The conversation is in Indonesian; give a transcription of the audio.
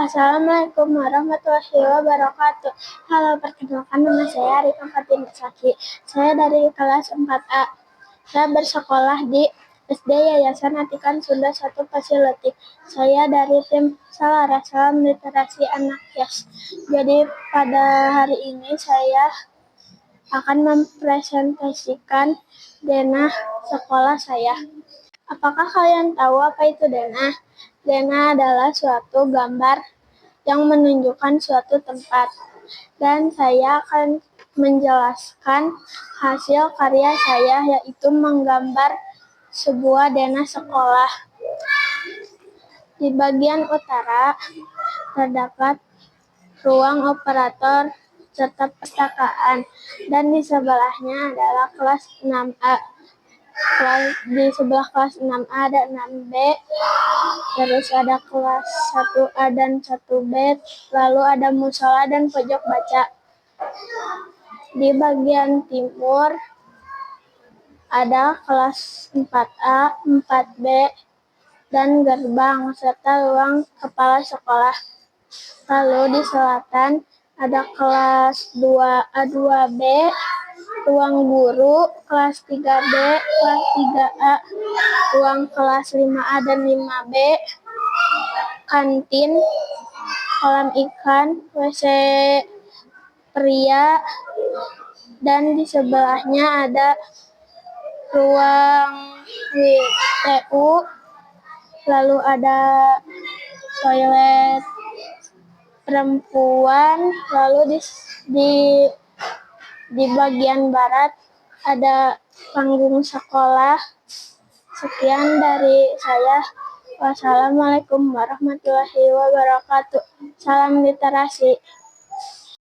Assalamualaikum warahmatullahi wabarakatuh. Halo, perkenalkan nama saya Arifah Fatin Saki. Saya dari kelas 4A. Saya bersekolah di SD Yayasan Atikan Sunda 1 Pasiletik. Saya dari tim Salaras, Salam Literasi Anak Yas. Jadi pada hari ini saya akan mempresentasikan denah sekolah saya. Apakah kalian tahu apa itu denah? Denah adalah suatu gambar yang menunjukkan suatu tempat. Dan saya akan menjelaskan hasil karya saya, yaitu menggambar sebuah denah sekolah. Di bagian utara terdapat ruang operator serta perpustakaan, dan di sebelahnya adalah kelas 6A. Di sebelah kelas 6A ada 6B, terus ada kelas 1A dan 1B, lalu ada musola dan pojok baca. Di bagian timur ada kelas 4A, 4B, dan gerbang, serta ruang kepala sekolah. Lalu di selatan ada kelas 2A, 2B, ruang guru, kelas 3B, kelas 3A, ruang kelas 5A dan 5B, kantin, kolam ikan, WC pria, dan di sebelahnya ada ruang WTU, lalu ada toilet perempuan, lalu di bagian barat ada panggung sekolah. Sekian dari saya. Wassalamualaikum warahmatullahi wabarakatuh. Salam literasi.